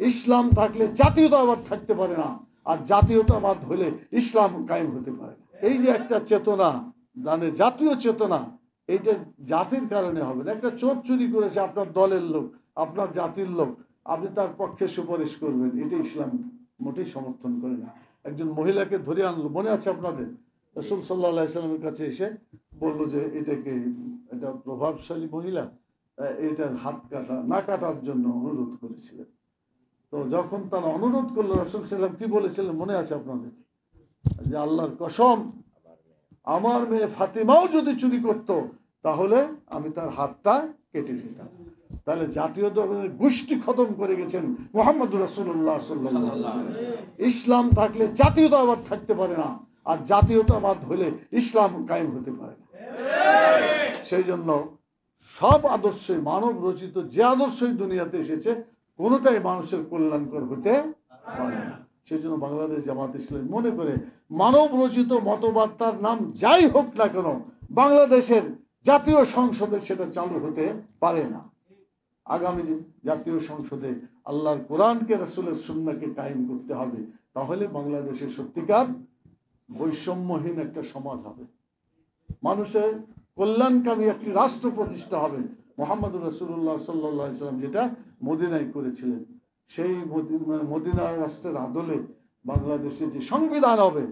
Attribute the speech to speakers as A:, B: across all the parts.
A: ইসলাম থাকলে জাতীয়তাবাদ থাকতে পারে না, আর জাতীয়তাবাদ হলে ইসলাম কায়েম হতে পারে না। এই যে একটা চেতনা, মানে জাতীয় চেতনা, এইটা জাতির কারণে হবে না। একটা চোর চুরি করেছে, আপনার দলের লোক, আপনার জাতির লোক, আপনি তার পক্ষে সুপারিশ করবেন, এটা ইসলাম মোটেই সমর্থন করে না। একজন মহিলাকে ধরে আনলো, মনে আছে আপনাদের, রাসূল সাল্লাল্লাহু আলাইহি সাল্লামের কাছে এসে বললো যে এটা প্রভাবশালী মহিলা, এটার হাত কাটা না কাটার জন্য অনুরোধ করেছিলেন। তো যখন তারা অনুরোধ করলো, রাসূল সাল্লাল্লাহু আলাইহি সাল্লাম কি বলেছিলেন মনে আছে আপনাদের? যে আল্লাহর কসম, আমার মেয়ে ফাতিমাও যদি চুরি করত তাহলে আমি তার হাতটা কেটে দিতাম। তাহলে জাতীয়তাবাদের গোষ্ঠী খতম করে গেছেন মুহাম্মদ রাসূলুল্লাহ সাল্লাল্লাহু আলাইহি ওয়াসাল্লাম। ইসলাম থাকলে জাতীয়তাবাদ থাকতে পারে না, আর জাতীয়তাবাদ হলে ইসলাম কায়েম হতে পারে না। সেই জন্য সব আদর্শই মানব রচিত, যে আদর্শই দুনিয়াতে এসেছে কোনোটাই মানুষের কল্যাণকর হতে পারে না। সেই জন্য বাংলাদেশ জামাত ইসলামী মনে করে, মানব রচিত মতবাদ তার নাম যাই হোক না কেন, বাংলাদেশের জাতীয় সংসদে সেটা চালু হতে পারে না। আগামী জাতীয় সংসদে আল্লাহর কোরআনকে, রাসূলের সুন্নাহকে কায়েম করতে হবে, তাহলে বাংলাদেশের সত্যিকার বৈষম্যহীন একটা সমাজ হবে, মানুষের কল্যাণকামী একটি রাষ্ট্র প্রতিষ্ঠা হবে। মুহাম্মদুর রাসূলুল্লাহ সাল্লাল্লাহু আলাইহি ওয়াসাল্লাম যেটা মদিনায় করেছিলেন, সেই মদিনা রাষ্ট্রের আদলে বাংলাদেশে যে সংবিধান হবে,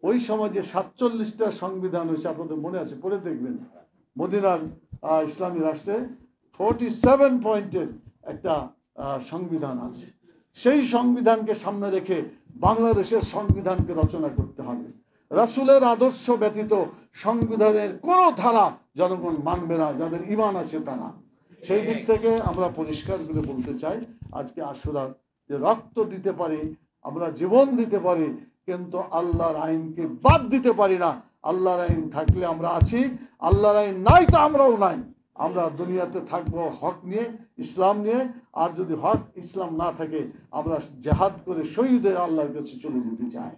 A: ওই সময় যে 47টা সংবিধান হয়েছে আপনাদের মনে আছে, পড়ে দেখবেন। মদিনার ইসলামী রাষ্ট্রে 47 পয়েন্টের একটা সংবিধান আছে। সেই সংবিধানকে সামনে রেখে বাংলাদেশের সংবিধানকে রচনা করতে হবে। রাসূলের আদর্শ ব্যতীত সংবিধানের কোনো ধারা জনগণ মানবে না, যাদের ঈমান আছে তারা। সেই দিক থেকে আমরা পরিষ্কার করে বলতে চাই, আজকে আশুরার যে রক্ত দিতে পারি, আমরা জীবন দিতে পারি, কিন্তু আল্লাহর আইনকে বাদ দিতে পারি না। আল্লাহর আইন থাকলে আমরা আছি, আল্লাহর আইন নাই তো আমরাও নাই। আমরা দুনিয়াতে থাকবো হক নিয়ে, ইসলাম নিয়ে, আর যদি হক ইসলাম না থাকে আমরা জেহাদ করে শহীদের আল্লাহর কাছে চলে যেতে চাই।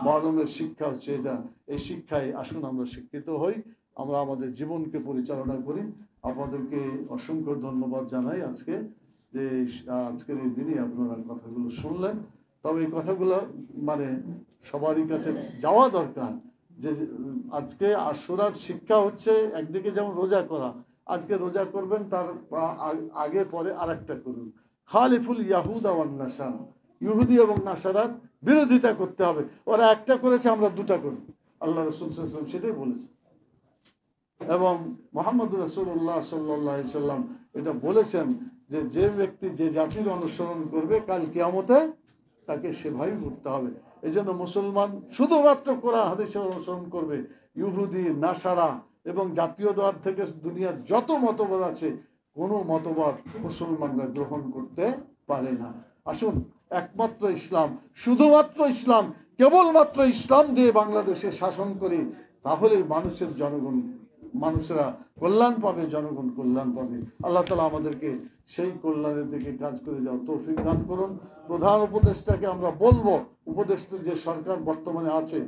A: মহরমের শিক্ষা হচ্ছে এটা। এই শিক্ষায় আসুন আমরা শিক্ষিত হই, আমরা আমাদের জীবনকে পরিচালনা করি। আপনাদেরকে অসংখ্য ধন্যবাদ জানাই আজকে, যে আজকের এই দিনে আপনারা কথাগুলো শুনলেন। তবে এই কথাগুলো মানে সবারই কাছে যাওয়া দরকার, যে আজকে আশুরার শিক্ষা হচ্ছে একদিকে যেমন রোজা করা, আজকে রোজা করবেন, তার আগে পরে আরেকটা করুন। খালিফুল ইয়াহুদা ওয়ান নাসারা, ইহুদি এবং নাসারার বিরোধিতা করতে হবে। ওরা একটা করেছে, আমরা দুটা করি, আল্লাহ রাসূল সাল্লাল্লাহু আলাইহি ওয়াসাল্লাম সেটাই বলেছে। এবং মুহাম্মদুর রাসূলুল্লাহ সাল্লাল্লাহু আলাইহি ওয়াসাল্লাম এটা বলেছেন যে যে ব্যক্তি যে জাতির অনুসরণ করবে কাল কিয়ামতে তাকে সেভাবেই করতে হবে। এই জন্য মুসলমান শুধুমাত্র কোরআন হাদিসের অনুসরণ করবে। ইহুদি, নাসারা এবং জাতীয়তাবাদ থেকে দুনিয়ার যত মতবাদ আছে, কোনো মতবাদ মুসলমানরা গ্রহণ করতে পারে না। আসুন একমাত্র ইসলাম, শুধুমাত্র ইসলাম, কেবলমাত্র ইসলাম দিয়ে বাংলাদেশে শাসন করি, তাহলেই মানুষেরা কল্যাণ পাবে, জনগণ কল্যাণ পাবে। আল্লাহ তাআলা আমাদেরকে সেই কল্যাণের দিকে কাজ করে যাওয়ার তৌফিক দান করুন। প্রধান উপদেষ্টাকে আমরা বলবো, উপদেষ্টা যে সরকার বর্তমানে আছে,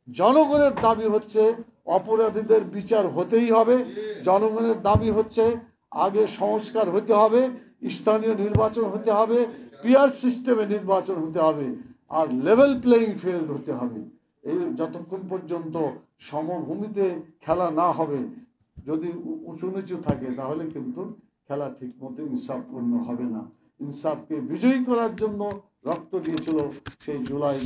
A: জনগণের দাবি হচ্ছে অপরাধীদের বিচার হতেই হবে। জনগণের দাবি হচ্ছে আগে সংস্কার হতে হবে, স্থানীয় নির্বাচন হতে হবে, পিয়ার সিস্টেমে নির্বাচন হতে হবে, আর লেভেল প্লেয়িং ফিল্ড হতে হবে। এই যতক্ষণ পর্যন্ত সমভূমিতে খেলা না হবে, যদি উঁচু নিচু থাকে, তাহলে কিন্তু খেলা ঠিক মতো ইনসাফপূর্ণ হবে না। ইনসাফকে বিজয়ী করার জন্য রক্ত দিয়েছিল সেই জুলাই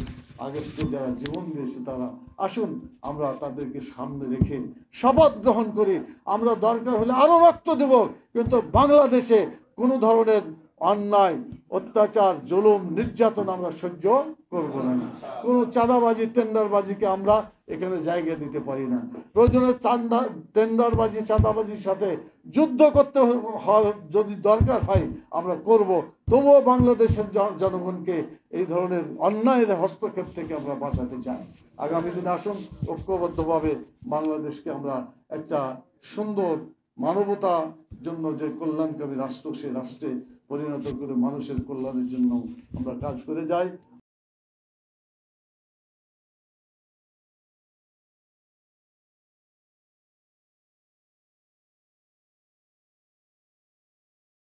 A: আগস্টে যারা জীবন দিয়েছে তারা। আসুন আমরা তাদেরকে সামনে রেখে শপথ গ্রহণ করি, আমরা দরকার হলে আরো রক্ত দেব, কিন্তু বাংলাদেশে কোনো ধরনের অন্যায়, অত্যাচার, জুলুম, নির্যাতন আমরা সহ্য করব না। কোনো চাঁদাবাজি, টেন্ডারবাজিকে আমরা এখানে জায়গা দিতে পারি না। প্রয়োজনে টেন্ডারবাজি, চাঁদাবাজির সাথে যুদ্ধ করতে যদি দরকার হয় আমরা করব, তবুও বাংলাদেশের জনগণকে এই ধরনের অন্যায়ের হস্তক্ষেপ থেকে আমরা বাঁচাতে চাই। আগামী দিনে আসুন ঐক্যবদ্ধভাবে বাংলাদেশকে আমরা একটা সুন্দর মানবতার জন্য যে কল্যাণকামী রাষ্ট্র, সেই রাষ্ট্রে পরিণত করে মানুষের কল্যাণের জন্য আমরা কাজ করে যাই।